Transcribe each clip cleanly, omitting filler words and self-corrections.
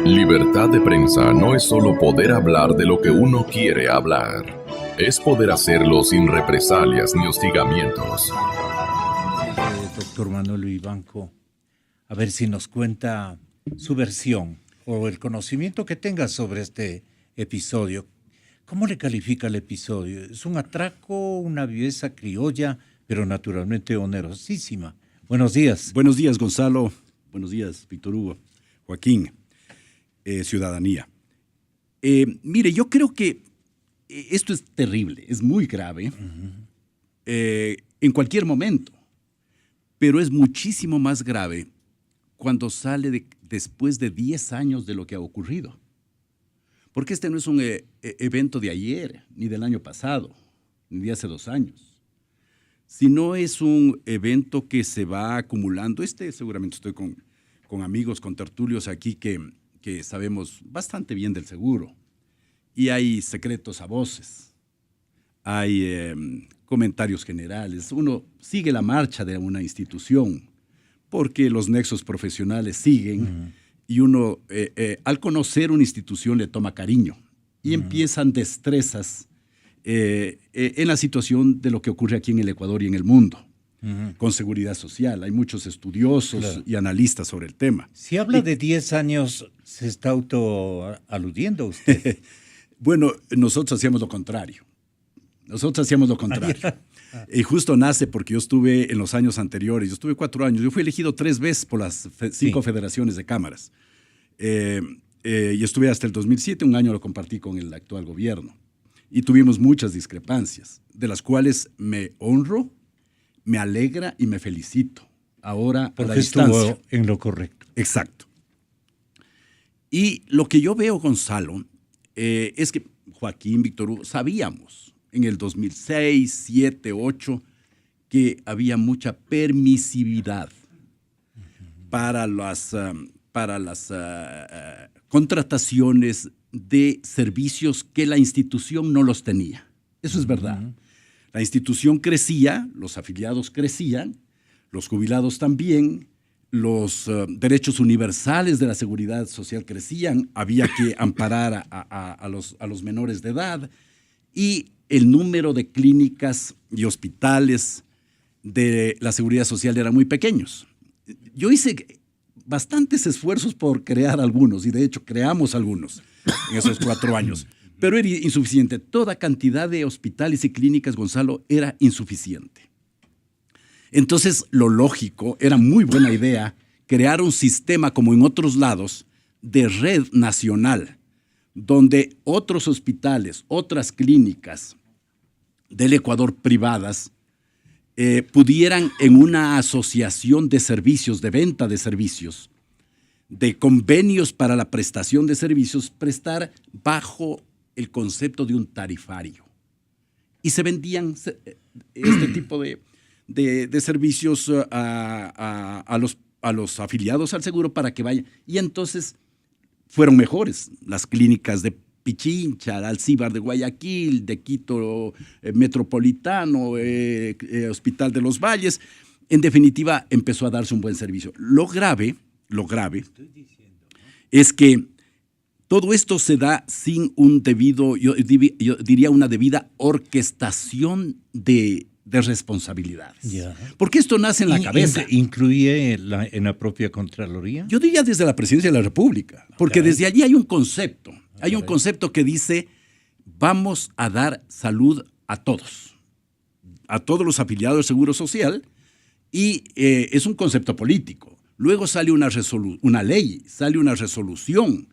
Libertad de prensa no es solo poder hablar de lo que uno quiere hablar. Es poder hacerlo sin represalias ni hostigamientos. Doctor Manuel Vivanco, a ver si nos cuenta su versión o el conocimiento que tenga sobre este episodio. ¿Cómo le califica el episodio? ¿Es un atraco, una viveza criolla, pero naturalmente onerosísima? Buenos días. Buenos días, Gonzalo. Buenos días, Víctor Hugo, Joaquín, ciudadanía. Mire, yo creo que esto es terrible, es muy grave en cualquier momento, pero es muchísimo más grave cuando sale después de 10 años de lo que ha ocurrido. Porque este no es un evento de ayer, ni del año pasado, ni de hace 2 años, sino es un evento que se va acumulando. Seguramente estoy con amigos, con tertulios aquí que sabemos bastante bien del seguro. Y hay secretos a voces, hay comentarios generales. Uno sigue la marcha de una institución porque los nexos profesionales siguen y uno, al conocer una institución, le toma cariño y empiezan destrezas en la situación de lo que ocurre aquí en el Ecuador y en el mundo. Con seguridad social. Hay muchos estudiosos y analistas sobre el tema. Si habla de 10 años, ¿se está autoaludiendo usted? Bueno, nosotros hacíamos lo contrario. Y justo nace porque yo estuve en los años anteriores, yo estuve 4 años, yo fui elegido 3 veces por las 5 federaciones de cámaras. Y estuve hasta el 2007, un año lo compartí con el actual gobierno. Y tuvimos muchas discrepancias, de las cuales me honro, me alegra y me felicito. Ahora, porque a la distancia. Estuvo en lo correcto. Exacto. Y lo que yo veo, Gonzalo, es que Joaquín, Víctor Hugo, sabíamos en el 2006, 2007, 2008 que había mucha permisividad para las contrataciones de servicios que la institución no los tenía. Eso es verdad. La institución crecía, los afiliados crecían, los jubilados también, los derechos universales de la seguridad social crecían, había que amparar a los menores de edad y el número de clínicas y hospitales de la seguridad social eran muy pequeños. Yo hice bastantes esfuerzos por crear algunos y de hecho creamos algunos en esos 4 años. Pero era insuficiente. Toda cantidad de hospitales y clínicas, Gonzalo, era insuficiente. Entonces, lo lógico, era muy buena idea crear un sistema como en otros lados de red nacional, donde otros hospitales, otras clínicas del Ecuador privadas, pudieran en una asociación de servicios, de venta de servicios, de convenios para la prestación de servicios, prestar bajo el concepto de un tarifario. Y se vendían este tipo de servicios a los afiliados al seguro para que vayan. Y entonces fueron mejores las clínicas de Pichincha, Alcíbar de Guayaquil, de Quito Metropolitano, Hospital de los Valles. En definitiva, empezó a darse un buen servicio. Lo grave es que todo esto se da sin un debido, yo diría una debida orquestación de responsabilidades. Yeah. Porque esto nace en la cabeza. ¿Incluye en la propia Contraloría? Yo diría desde la Presidencia de la República, porque desde allí hay un concepto. Hay un concepto que dice, vamos a dar salud a todos los afiliados del Seguro Social, y es un concepto político. Luego sale una ley, sale una resolución.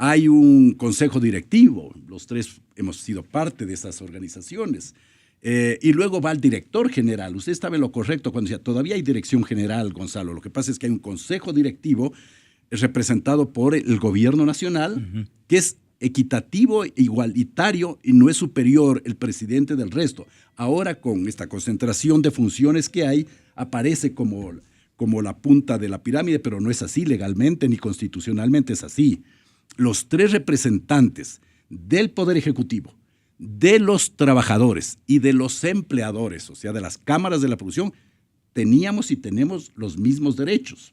Hay un consejo directivo, los 3 hemos sido parte de esas organizaciones, y luego va el director general. Usted estaba en lo correcto cuando decía, todavía hay dirección general, Gonzalo. Lo que pasa es que hay un consejo directivo representado por el gobierno nacional, que es equitativo, igualitario y no es superior el presidente del resto. Ahora con esta concentración de funciones que hay, aparece como la punta de la pirámide, pero no es así legalmente ni constitucionalmente es así. Los 3 representantes del Poder Ejecutivo, de los trabajadores y de los empleadores, o sea, de las cámaras de la producción, teníamos y tenemos los mismos derechos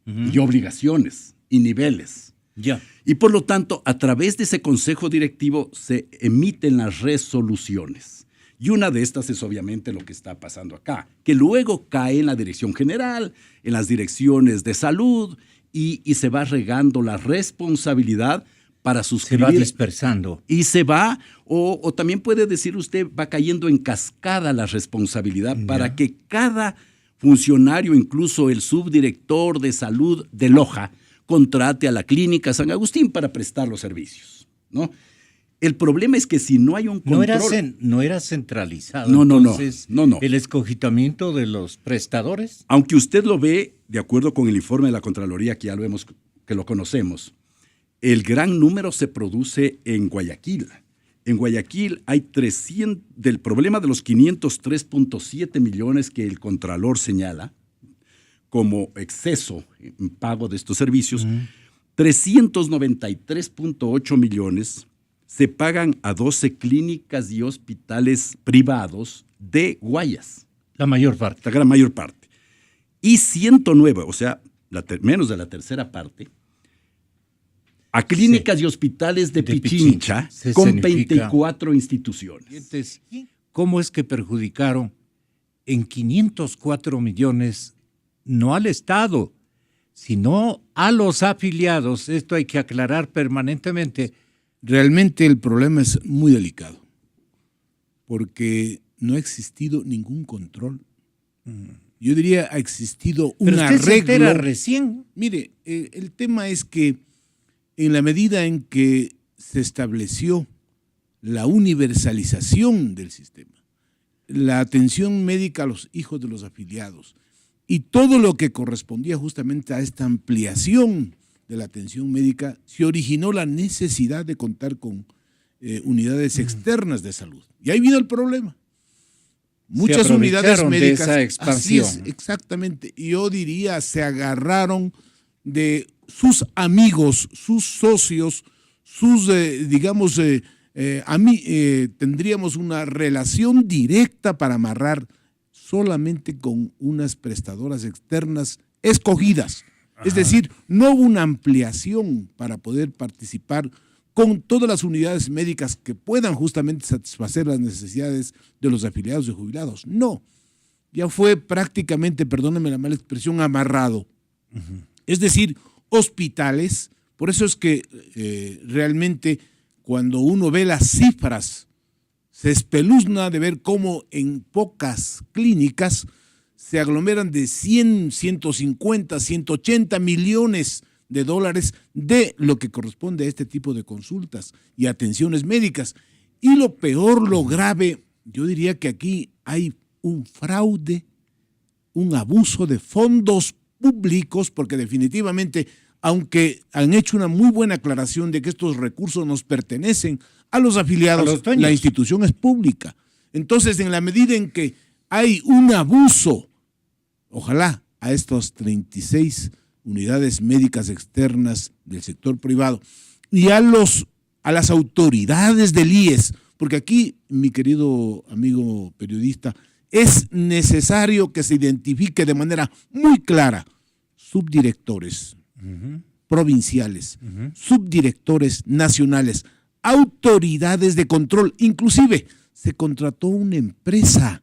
y obligaciones y niveles. Ya. Y por lo tanto, a través de ese consejo directivo se emiten las resoluciones. Y una de estas es obviamente lo que está pasando acá, que luego cae en la dirección general, en las direcciones de salud, y se va regando la responsabilidad para suscribir. Se va dispersando. Y se va, o también puede decir usted, va cayendo en cascada la responsabilidad para que cada funcionario, incluso el subdirector de salud de Loja, contrate a la Clínica San Agustín para prestar los servicios, ¿no? El problema es que si no hay un control... No era centralizado. No. El escogitamiento de los prestadores. Aunque usted lo ve, de acuerdo con el informe de la Contraloría, que ya que lo conocemos, el gran número se produce en Guayaquil. En Guayaquil hay del problema de los 503.7 millones que el Contralor señala como exceso en pago de estos servicios, 393.8 millones se pagan a 12 clínicas y hospitales privados de Guayas. La mayor parte. La gran mayor parte. Y 109, o sea, menos de la tercera parte, a clínicas y hospitales de Pichincha, con 24 instituciones. Entonces, ¿cómo es que perjudicaron en 504 millones, no al Estado, sino a los afiliados? Esto hay que aclarar permanentemente. Realmente el problema es muy delicado, porque no ha existido ningún control. Yo diría ha existido un Pero usted arreglo. se entera recién. Mire, el tema es que en la medida en que se estableció la universalización del sistema, la atención médica a los hijos de los afiliados y todo lo que correspondía justamente a esta ampliación de la atención médica, se originó la necesidad de contar con unidades externas de salud. Y ahí vino el problema. Muchas unidades médicas. De esa expansión. Así es, exactamente. Y yo diría, se agarraron de sus amigos, sus socios, sus, tendríamos una relación directa para amarrar solamente con unas prestadoras externas escogidas. Es decir, no hubo una ampliación para poder participar con todas las unidades médicas que puedan justamente satisfacer las necesidades de los afiliados y jubilados. No, ya fue prácticamente, perdónenme la mala expresión, amarrado. Es decir, hospitales, por eso es que realmente cuando uno ve las cifras, se espeluzna de ver cómo en pocas clínicas se aglomeran de 100, 150, 180 millones de dólares de lo que corresponde a este tipo de consultas y atenciones médicas. Y lo peor, lo grave, yo diría que aquí hay un fraude, un abuso de fondos públicos, porque definitivamente, aunque han hecho una muy buena aclaración de que estos recursos nos pertenecen a los afiliados, la institución es pública. Entonces, en la medida en que hay un abuso, ojalá a estas 36 unidades médicas externas del sector privado y a las autoridades del IES, porque aquí, mi querido amigo periodista, es necesario que se identifique de manera muy clara subdirectores provinciales, subdirectores nacionales, autoridades de control. Inclusive se contrató una empresa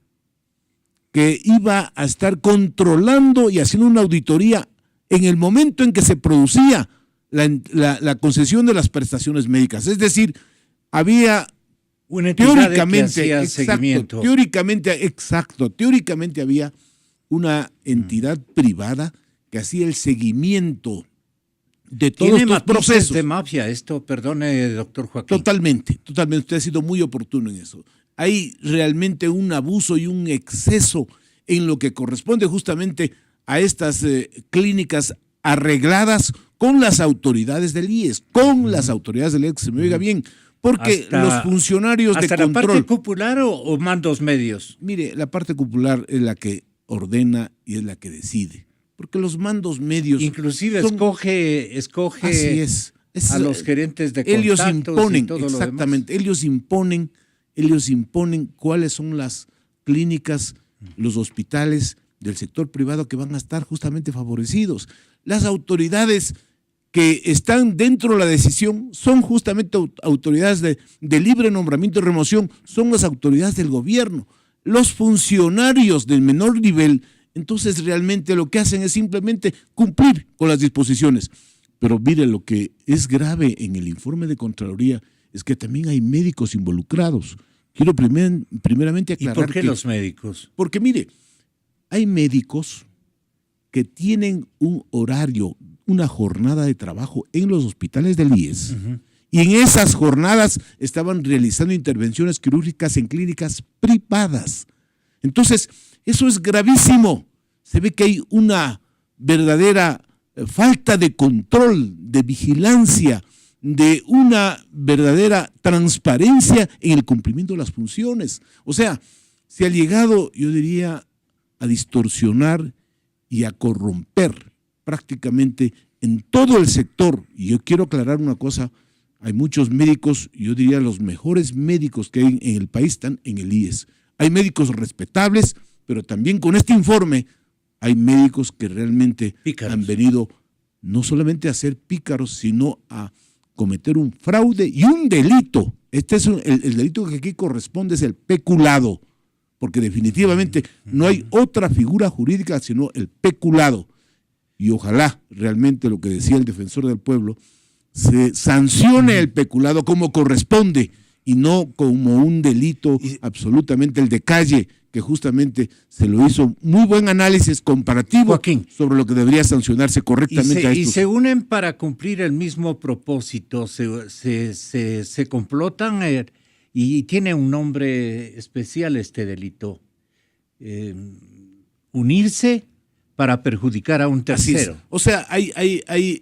que iba a estar controlando y haciendo una auditoría en el momento en que se producía la concesión de las prestaciones médicas. Es decir, había una entidad teóricamente, que hacía seguimiento. Teóricamente había una entidad privada que hacía el seguimiento de todos estos procesos. De mafia esto, perdone, doctor Joaquín. Totalmente. Usted ha sido muy oportuno en eso. Hay realmente un abuso y un exceso en lo que corresponde justamente a estas clínicas arregladas con las autoridades del IES, que se me oiga bien, porque los funcionarios de control... ¿Hasta la parte popular o mandos medios? Mire, la parte popular es la que ordena y es la que decide, porque los mandos medios... Inclusive escoge así es a los gerentes de contactos. Ellos imponen, y todo exactamente, ellos imponen cuáles son las clínicas, los hospitales del sector privado que van a estar justamente favorecidos. Las autoridades que están dentro de la decisión son justamente autoridades de libre nombramiento y remoción, son las autoridades del gobierno. Los funcionarios del menor nivel, entonces realmente lo que hacen es simplemente cumplir con las disposiciones. Pero mire, lo que es grave en el informe de Contraloría es que también hay médicos involucrados. Quiero primeramente aclarar. ¿Y por qué los médicos? Porque mire, hay médicos que tienen un horario, una jornada de trabajo en los hospitales del IES, y en esas jornadas estaban realizando intervenciones quirúrgicas en clínicas privadas. Entonces, eso es gravísimo. Se ve que hay una verdadera falta de control, de vigilancia, de una verdadera transparencia en el cumplimiento de las funciones. O sea, se ha llegado, yo diría, a distorsionar y a corromper prácticamente en todo el sector. Y yo quiero aclarar una cosa, hay muchos médicos, yo diría los mejores médicos que hay en el país están en el IES. Hay médicos respetables, pero también con este informe hay médicos que realmente han venido no solamente a ser pícaros, sino a cometer un fraude y un delito. Este es el delito que aquí corresponde, es el peculado, porque definitivamente no hay otra figura jurídica sino el peculado. Y ojalá realmente lo que decía el defensor del pueblo, se sancione el peculado como corresponde y no como un delito absolutamente el de calle, que justamente se lo hizo muy buen análisis comparativo, Joaquín, sobre lo que debería sancionarse correctamente. Y se unen para cumplir el mismo propósito, se complotan y tiene un nombre especial este delito. Unirse para perjudicar a un tercero. O sea, hay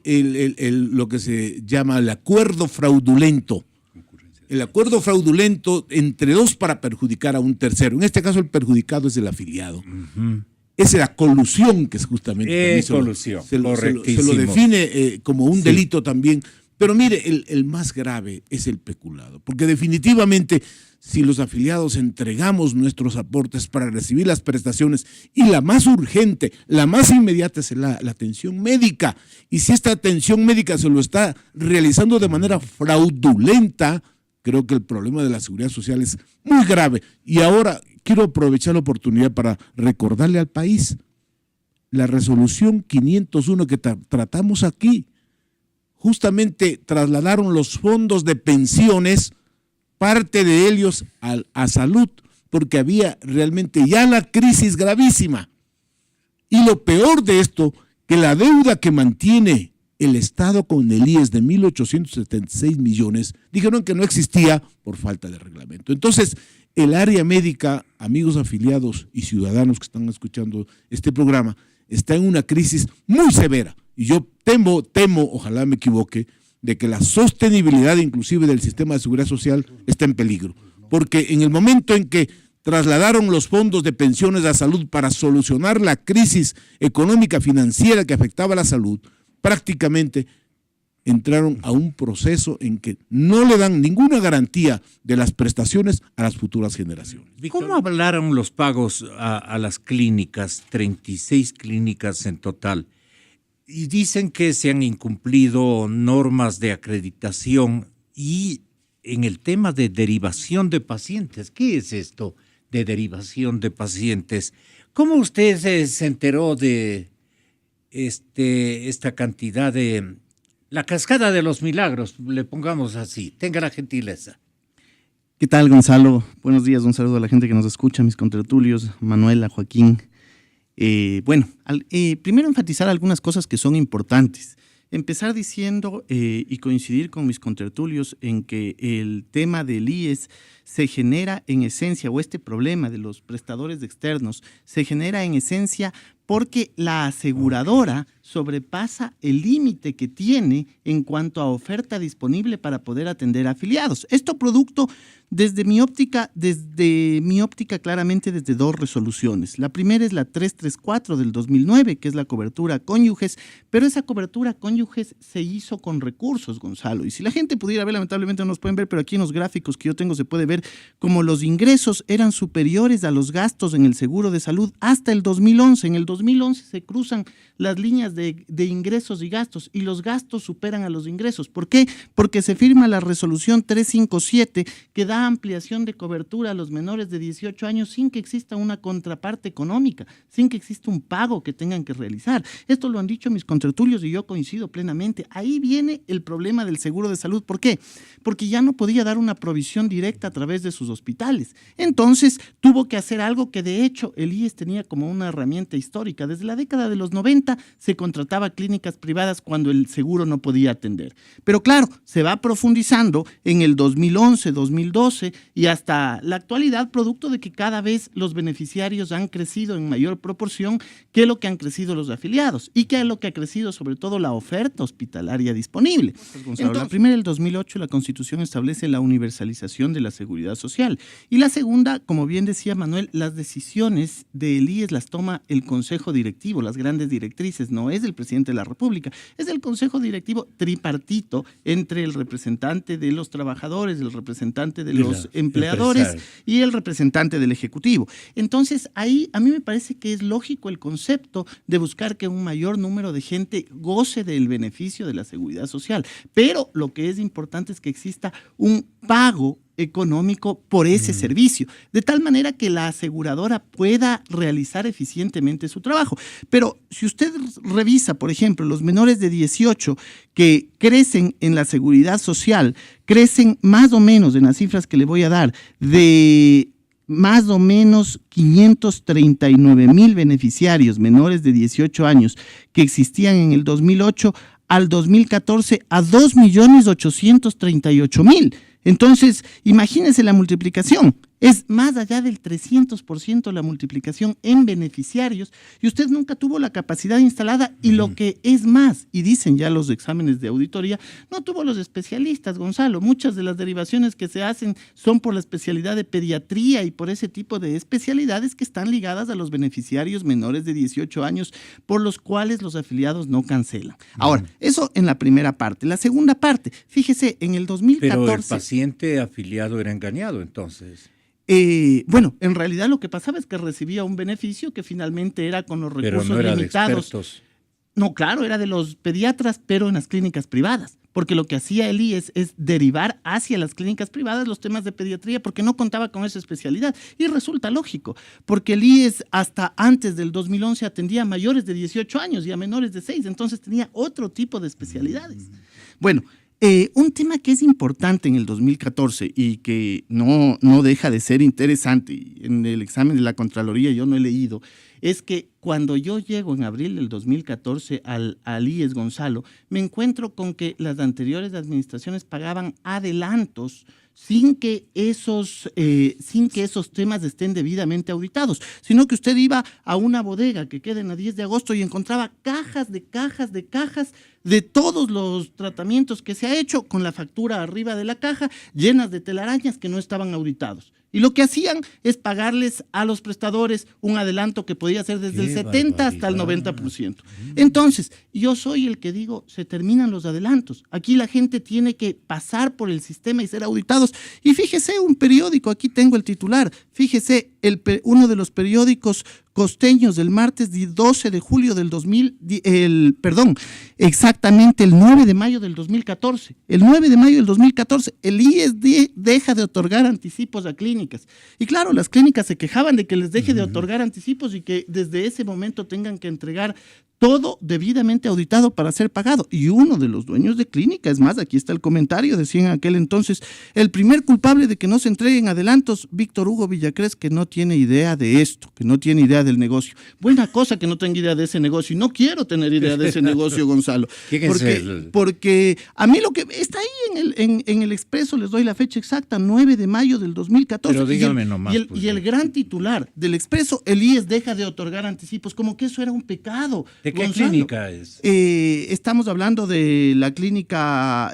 lo que se llama el acuerdo fraudulento. El acuerdo fraudulento entre dos para perjudicar a un tercero. En este caso el perjudicado es el afiliado. Es la colusión, que es justamente colusión. Se lo define como un delito también. Pero mire, el más grave es el peculado, porque definitivamente si los afiliados entregamos nuestros aportes para recibir las prestaciones, y la más urgente, la más inmediata es la atención médica, y si esta atención médica se lo está realizando de manera fraudulenta, creo que el problema de la seguridad social es muy grave. Y ahora quiero aprovechar la oportunidad para recordarle al país la resolución 501 que tratamos aquí. Justamente trasladaron los fondos de pensiones, parte de ellos a salud, porque había realmente ya la crisis gravísima. Y lo peor de esto, que la deuda que mantiene el Estado con el IES de 1.876 millones, dijeron que no existía por falta de reglamento. Entonces, el área médica, amigos afiliados y ciudadanos que están escuchando este programa, está en una crisis muy severa. Y yo temo, ojalá me equivoque, de que la sostenibilidad inclusive del sistema de seguridad social está en peligro. Porque en el momento en que trasladaron los fondos de pensiones a salud para solucionar la crisis económica financiera que afectaba a la salud, prácticamente entraron a un proceso en que no le dan ninguna garantía de las prestaciones a las futuras generaciones. ¿Cómo hablaron los pagos a las clínicas, 36 clínicas en total? Y dicen que se han incumplido normas de acreditación y en el tema de derivación de pacientes. ¿Qué es esto de derivación de pacientes? ¿Cómo usted se enteró de esta cantidad de la cascada de los milagros, le pongamos así? Tenga la gentileza. ¿Qué tal, Gonzalo? Buenos días, un saludo a la gente que nos escucha, mis contertulios, Manuela, Joaquín. Primero enfatizar algunas cosas que son importantes. Empezar diciendo y coincidir con mis contertulios en que el tema del IES se genera en esencia, o este problema de los prestadores externos se genera en esencia porque la aseguradora sobrepasa el límite que tiene en cuanto a oferta disponible para poder atender a afiliados. Esto producto desde mi óptica claramente desde dos resoluciones. La primera es la 334 del 2009, que es la cobertura cónyuges, pero esa cobertura cónyuges se hizo con recursos, Gonzalo. Y si la gente pudiera ver, lamentablemente no nos pueden ver, pero aquí en los gráficos que yo tengo se puede ver como los ingresos eran superiores a los gastos en el seguro de salud hasta el 2011. En el 2011 se cruzan las líneas de ingresos y gastos, y los gastos superan a los ingresos. ¿Por qué? Porque se firma la resolución 357 que da ampliación de cobertura a los menores de 18 años sin que exista una contraparte económica, sin que exista un pago que tengan que realizar. Esto lo han dicho mis contertulios y yo coincido plenamente. Ahí viene el problema del seguro de salud. ¿Por qué? Porque ya no podía dar una provisión directa a través de sus hospitales. Entonces tuvo que hacer algo que de hecho el IES tenía como una herramienta histórica. Desde la década de los 90 se contrataba clínicas privadas cuando el seguro no podía atender. Pero claro, se va profundizando en el 2011, 2012 y hasta la actualidad, producto de que cada vez los beneficiarios han crecido en mayor proporción que lo que han crecido los afiliados y que es lo que ha crecido sobre todo la oferta hospitalaria disponible. Entonces, la primera, el 2008, la Constitución establece la universalización de la seguridad social. Y la segunda, como bien decía Manuel, las decisiones del IES las toma el Consejo Directivo, las grandes directrices, no es el presidente de la República, es el Consejo Directivo tripartito entre el representante de los trabajadores, el representante de los empleadores y el representante del Ejecutivo. Entonces, ahí a mí me parece que es lógico el concepto de buscar que un mayor número de gente goce del beneficio de la seguridad social. Pero lo que es importante es que exista un pago económico por ese servicio, de tal manera que la aseguradora pueda realizar eficientemente su trabajo. Pero si usted revisa, por ejemplo, los menores de 18 que crecen en la seguridad social, crecen más o menos, en las cifras que le voy a dar, de más o menos 539,000 beneficiarios menores de 18 años que existían en el 2008 al 2014 a 2,838,000. Entonces, imagínense la multiplicación. Es más allá del 300% la multiplicación en beneficiarios y usted nunca tuvo la capacidad instalada y lo que es más, y dicen ya los exámenes de auditoría, no tuvo los especialistas, Gonzalo. Muchas de las derivaciones que se hacen son por la especialidad de pediatría y por ese tipo de especialidades que están ligadas a los beneficiarios menores de 18 años por los cuales los afiliados no cancelan. Ahora, eso en la primera parte. La segunda parte, fíjese, en el 2014… Pero el paciente afiliado era engañado entonces. Bueno, en realidad lo que pasaba es que recibía un beneficio que finalmente era con los recursos pero no era limitados. De expertos. No, claro, era de los pediatras, pero en las clínicas privadas, porque lo que hacía el IES es derivar hacia las clínicas privadas los temas de pediatría porque no contaba con esa especialidad. Y resulta lógico, porque el IES hasta antes del 2011 atendía a mayores de 18 años y a menores de 6, entonces tenía otro tipo de especialidades. Bueno, un tema que es importante en el 2014 y que no deja de ser interesante, y en el examen de la Contraloría yo no he leído, es que cuando yo llego en abril del 2014 al IES, Gonzalo, me encuentro con que las anteriores administraciones pagaban adelantos sin que esos temas estén debidamente auditados, sino que usted iba a una bodega que queda en la 10 de agosto y encontraba cajas de cajas de todos los tratamientos que se ha hecho con la factura arriba de la caja llenas de telarañas que no estaban auditados. Y lo que hacían es pagarles a los prestadores un adelanto que podía ser desde el 70 hasta el 90%. Entonces, yo soy el que digo, se terminan los adelantos. Aquí la gente tiene que pasar por el sistema y ser auditados. Y fíjese un periódico, aquí tengo el titular, fíjese, uno de los periódicos costeños del martes 12 de julio del exactamente el 9 de mayo del 2014. El 9 de mayo del 2014, el IES deja de otorgar anticipos a clínicas. Y claro, las clínicas se quejaban de que les deje de otorgar anticipos y que desde ese momento tengan que entregar todo debidamente auditado para ser pagado. Y uno de los dueños de clínica, es más, aquí está el comentario, decía en aquel entonces, el primer culpable de que no se entreguen adelantos, Víctor Hugo Villacrés, que no tiene idea de esto, que no tiene idea del negocio. Buena cosa que no tenga idea de ese negocio, y no quiero tener idea de ese negocio, Gonzalo. Porque a mí lo que está ahí en el Expreso, les doy la fecha exacta, 9 de mayo del 2014. Pero dígame nomás. Y el gran titular del Expreso, el IES deja de otorgar anticipos, como que eso era un pecado. ¿De qué Gonzalo, clínica es? Estamos hablando de la clínica,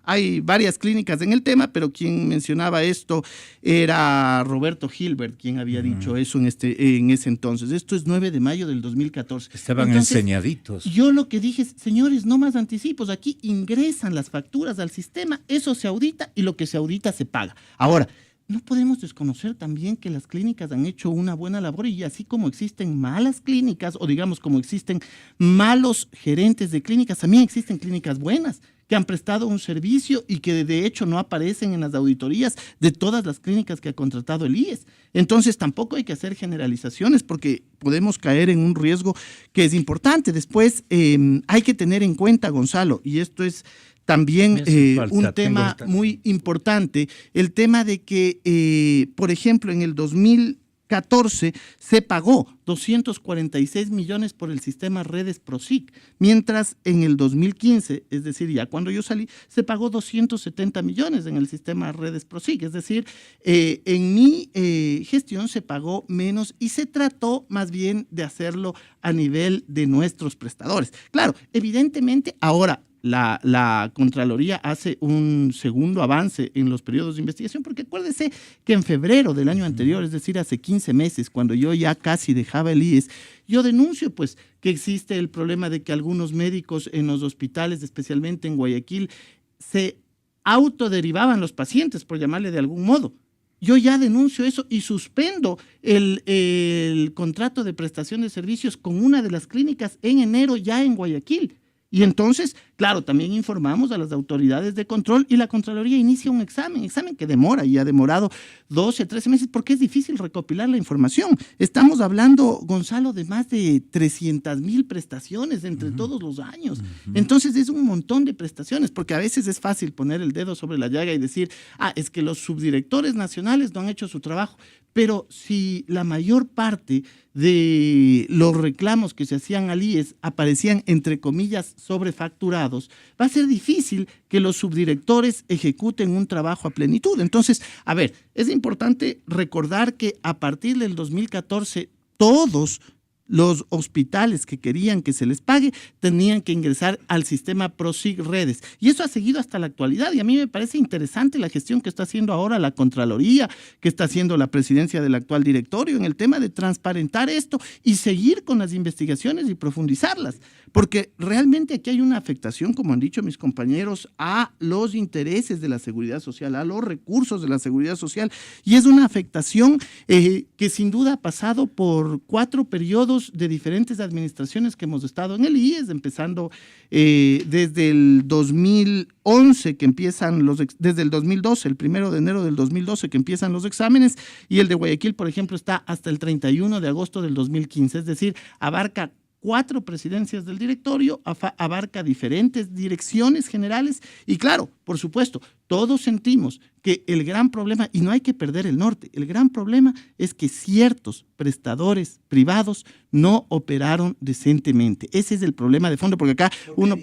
hay varias clínicas en el tema, pero quien mencionaba esto era Roberto Gilbert, quien había dicho eso en ese entonces. Esto es 9 de mayo del 2014. Estaban enseñaditos. Yo lo que dije, señores, no más anticipos, aquí ingresan las facturas al sistema, eso se audita y lo que se audita se paga. Ahora, no podemos desconocer también que las clínicas han hecho una buena labor y así como existen malas clínicas o digamos como existen malos gerentes de clínicas, también existen clínicas buenas que han prestado un servicio y que de hecho no aparecen en las auditorías de todas las clínicas que ha contratado el IES. Entonces tampoco hay que hacer generalizaciones porque podemos caer en un riesgo que es importante. Después hay que tener en cuenta, Gonzalo, y esto es también un tema muy importante, el tema de que, por ejemplo, en el 2014 se pagó 246 millones por el sistema Redes Prosic, mientras en el 2015, es decir, ya cuando yo salí, se pagó 270 millones en el sistema Redes Prosic, es decir, en mi gestión se pagó menos y se trató más bien de hacerlo a nivel de nuestros prestadores. Claro, evidentemente ahora la Contraloría hace un segundo avance en los periodos de investigación, porque acuérdese que en febrero del año anterior, es decir, hace 15 meses, cuando yo ya casi dejaba el IES, yo denuncio pues que existe el problema de que algunos médicos en los hospitales, especialmente en Guayaquil, se autoderivaban los pacientes, por llamarle de algún modo. Yo ya denuncio eso y suspendo el contrato de prestación de servicios con una de las clínicas en enero ya en Guayaquil. Y entonces, claro, también informamos a las autoridades de control y la Contraloría inicia un examen que demora y ha demorado 12, 13 meses porque es difícil recopilar la información. Estamos hablando, Gonzalo, de más de 300,000 prestaciones entre todos los años. Entonces es un montón de prestaciones porque a veces es fácil poner el dedo sobre la llaga y decir, es que los subdirectores nacionales no han hecho su trabajo. Pero si la mayor parte de los reclamos que se hacían al IES aparecían, entre comillas, sobrefacturados, va a ser difícil que los subdirectores ejecuten un trabajo a plenitud. Entonces, a ver, es importante recordar que a partir del 2014, todos los hospitales que querían que se les pague tenían que ingresar al sistema Prosic Redes. Y eso ha seguido hasta la actualidad. Y a mí me parece interesante la gestión que está haciendo ahora la Contraloría, que está haciendo la presidencia del actual directorio en el tema de transparentar esto y seguir con las investigaciones y profundizarlas. Porque realmente aquí hay una afectación, como han dicho mis compañeros, a los intereses de la seguridad social, a los recursos de la seguridad social. Y es una afectación que sin duda ha pasado por 4 periodos de diferentes administraciones que hemos estado en el IES, empezando desde el 2011 que empiezan desde el 2012, el 1 de enero del 2012 que empiezan los exámenes, y el de Guayaquil, por ejemplo, está hasta el 31 de agosto del 2015, es decir, abarca 4 presidencias del directorio, abarca diferentes direcciones generales y claro, por supuesto, todos sentimos que el gran problema, y no hay que perder el norte, el gran problema es que ciertos prestadores privados no operaron decentemente. Ese es el problema de fondo, porque acá uno...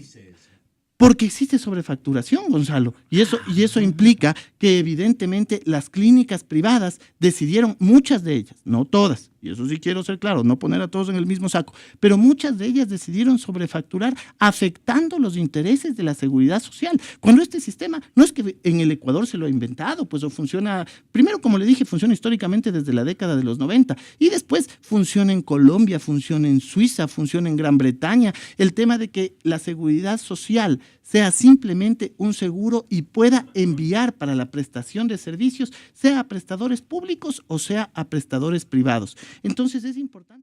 Porque existe sobrefacturación, Gonzalo, y eso implica que evidentemente las clínicas privadas decidieron, muchas de ellas, no todas, y eso sí quiero ser claro, no poner a todos en el mismo saco, pero muchas de ellas decidieron sobrefacturar afectando los intereses de la seguridad social. Cuando este sistema, no es que en el Ecuador se lo ha inventado, pues o funciona, primero como le dije, funciona históricamente desde la década de los 90 y después funciona en Colombia, funciona en Suiza, funciona en Gran Bretaña, el tema de que la seguridad social sea simplemente un seguro y pueda enviar para la prestación de servicios, sea a prestadores públicos o sea a prestadores privados. Entonces es importante.